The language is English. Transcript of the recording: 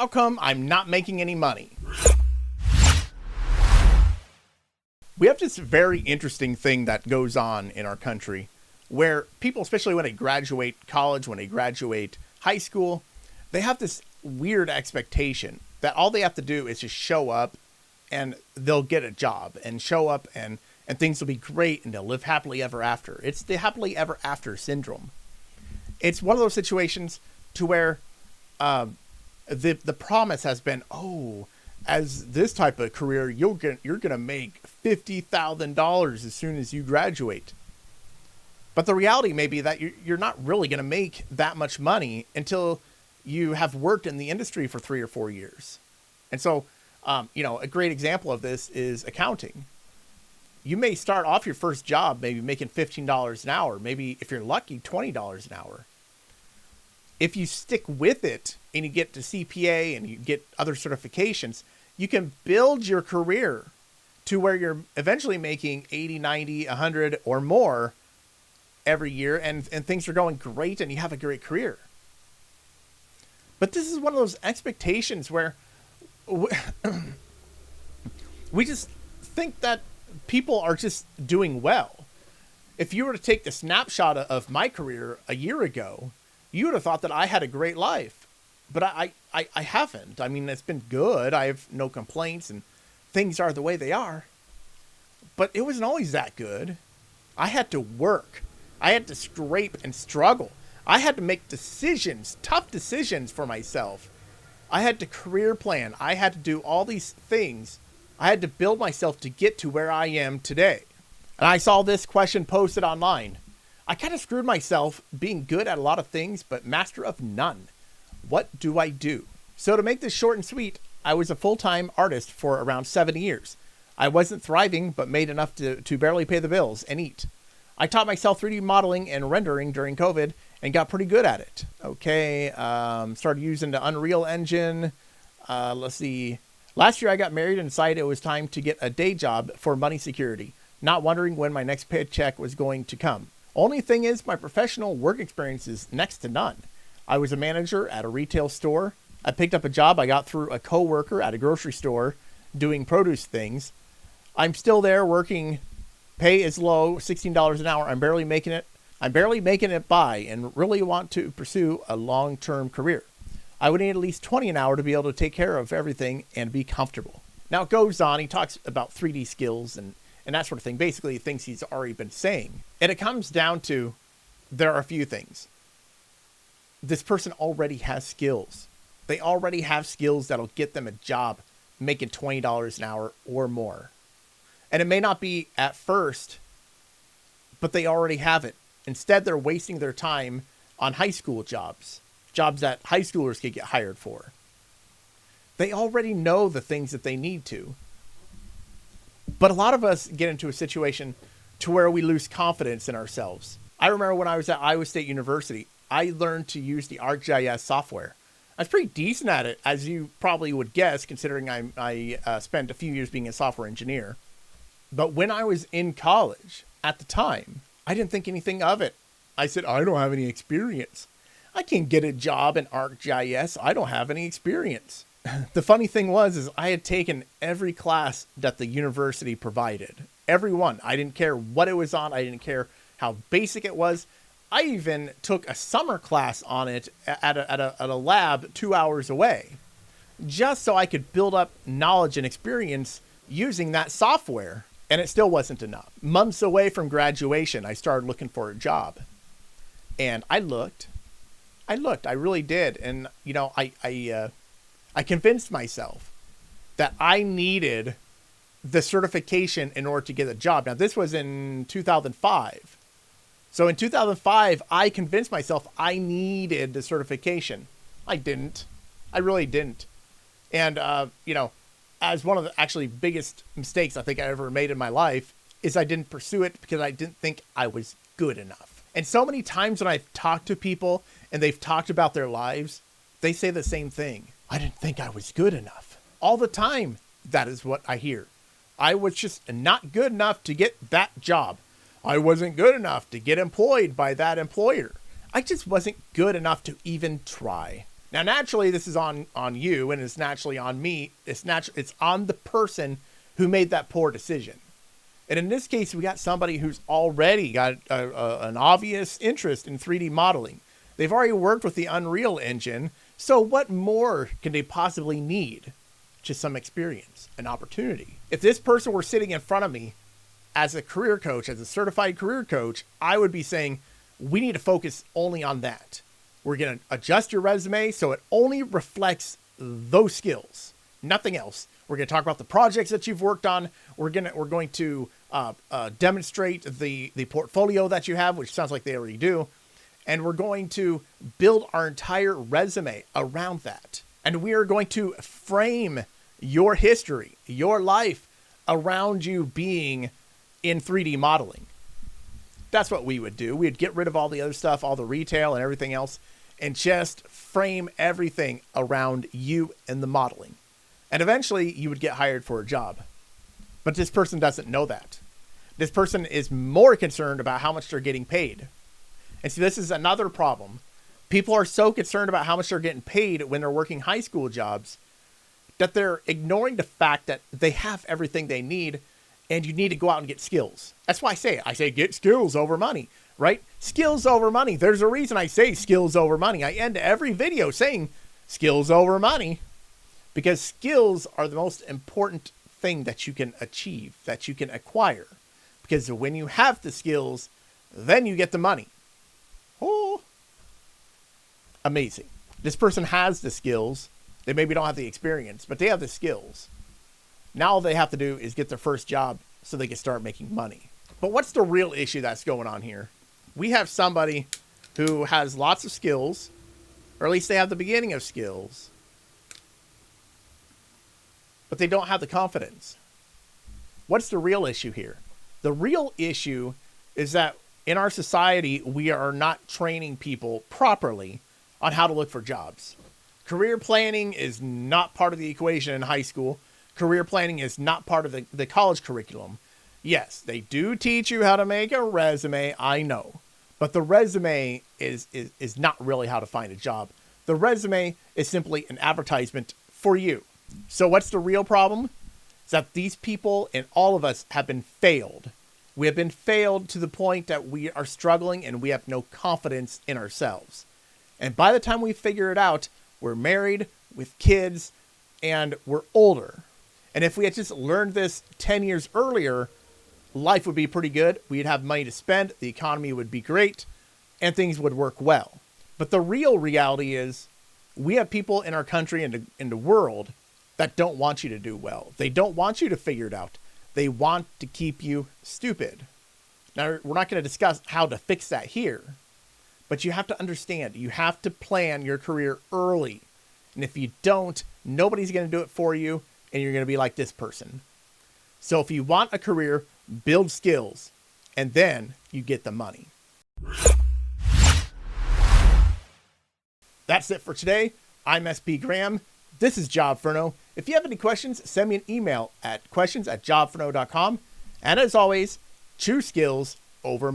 How come I'm not making any money? We have this very interesting thing that goes on in our country where people, especially when they graduate college, when they graduate high school, they have this weird expectation that all they have to do is just show up and they'll get a job, and show up and things will be great and they'll live happily ever after. It's the happily ever after syndrome. It's one of those situations to where the promise has been, oh, as this type of career, you're gonna make $50,000 as soon as you graduate. But the reality may be that you're not really gonna make that much money until you have worked in the industry for 3 or 4 years. And so, a great example of this is accounting. You may start off your first job maybe making $15 an hour, maybe if you're lucky, $20 an hour. If you stick with it and you get to CPA and you get other certifications, you can build your career to where you're eventually making 80, 90, 100 or more every year, and things are going great and you have a great career. But this is one of those expectations where we just think that people are just doing well. If you were to take the snapshot of my career a year ago, you would have thought that I had a great life, but I haven't. I mean, it's been good. I have no complaints and things are the way they are, but it wasn't always that good. I had to work. I had to scrape and struggle. I had to make decisions, tough decisions for myself. I had to career plan. I had to do all these things. I had to build myself to get to where I am today. And I saw this question posted online. I kind of screwed myself being good at a lot of things, but master of none. What do I do? So to make this short and sweet, I was a full-time artist for around 7 years. I wasn't thriving, but made enough to barely pay the bills and eat. I taught myself 3D modeling and rendering during COVID and got pretty good at it. Okay, started using the Unreal Engine. Let's see. Last year I got married and decided it was time to get a day job for money security, not wondering when my next paycheck was going to come. Only thing is, my professional work experience is next to none. I was a manager at a retail store. I picked up a job I got through a coworker at a grocery store doing produce things. I'm still there working. Pay is low, $16 an hour. I'm barely making it by, and really want to pursue a long-term career. I would need at least 20 an hour to be able to take care of everything and be comfortable. Now it goes on. He talks about 3D skills and that sort of thing. Basically, things he's already been saying. And it comes down to, there are a few things. This person already has skills. They already have skills that'll get them a job making $20 an hour or more. And it may not be at first, but they already have it. Instead, they're wasting their time on high school jobs that high schoolers could get hired for. They already know the things that they need to. But a lot of us get into a situation to where we lose confidence in ourselves. I remember when I was at Iowa State University, I learned to use the ArcGIS software. I was pretty decent at it, as you probably would guess, considering I spent a few years being a software engineer. But when I was in college, at the time, I didn't think anything of it. I said, I don't have any experience. I can't get a job in ArcGIS. I don't have any experience. The funny thing was I had taken every class that the university provided. Every one. I didn't care what it was on. I didn't care how basic it was. I even took a summer class on it at a lab 2 hours away, just so I could build up knowledge and experience using that software. And it still wasn't enough. Months away from graduation, I started looking for a job. And I looked. I really did. And, I convinced myself that I needed the certification in order to get a job. Now, this was in 2005. So in 2005, I convinced myself I needed the certification. I didn't. I really didn't. And, as one of the actually biggest mistakes I think I ever made in my life is I didn't pursue it because I didn't think I was good enough. And so many times when I've talked to people and they've talked about their lives, they say the same thing. I didn't think I was good enough. All the time, that is what I hear. I was just not good enough to get that job. I wasn't good enough to get employed by that employer. I just wasn't good enough to even try. Now, naturally, this is on you, and it's naturally on me. It's on the person who made that poor decision. And in this case, we got somebody who's already got an obvious interest in 3D modeling. They've already worked with the Unreal Engine. So what more can they possibly need? Just some experience, an opportunity. If this person were sitting in front of me as a career coach, as a certified career coach, I would be saying, we need to focus only on that. We're going to adjust your resume so it only reflects those skills, nothing else. We're going to talk about the projects that you've worked on. We're going to demonstrate the portfolio that you have, which sounds like they already do. And we're going to build our entire resume around that. And we are going to frame your history, your life around you being in 3D modeling. That's what we would do. We'd get rid of all the other stuff, all the retail and everything else, and just frame everything around you and the modeling. And eventually you would get hired for a job. But this person doesn't know that. This person is more concerned about how much they're getting paid. And see, this is another problem. People are so concerned about how much they're getting paid when they're working high school jobs that they're ignoring the fact that they have everything they need, and you need to go out and get skills. That's why I say get skills over money, right? Skills over money. There's a reason I say skills over money. I end every video saying skills over money, because skills are the most important thing that you can achieve, that you can acquire. Because when you have the skills, then you get the money. Oh, amazing. This person has the skills. They maybe don't have the experience, but they have the skills. Now all they have to do is get their first job so they can start making money. But what's the real issue that's going on here? We have somebody who has lots of skills, or at least they have the beginning of skills, but they don't have the confidence. What's the real issue here? The real issue is that in our society, we are not training people properly on how to look for jobs. Career planning is not part of the equation in high school. Career planning is not part of the college curriculum. Yes, they do teach you how to make a resume, I know. But the resume is not really how to find a job. The resume is simply an advertisement for you. So what's the real problem? It's that these people and all of us have been failed. We have been failed to the point that we are struggling and we have no confidence in ourselves. And by the time we figure it out, we're married with kids and we're older. And if we had just learned this 10 years earlier, life would be pretty good. We'd have money to spend. The economy would be great and things would work well. But the real reality is we have people in our country and in the world that don't want you to do well. They don't want you to figure it out. They want to keep you stupid. Now, we're not going to discuss how to fix that here, but you have to understand, you have to plan your career early. And if you don't, nobody's going to do it for you, and you're going to be like this person. So if you want a career, build skills, and then you get the money. That's it for today. I'm SP Graham. This is Jobferno. If you have any questions, send me an email at questions@jobferno.com. And as always, choose skills over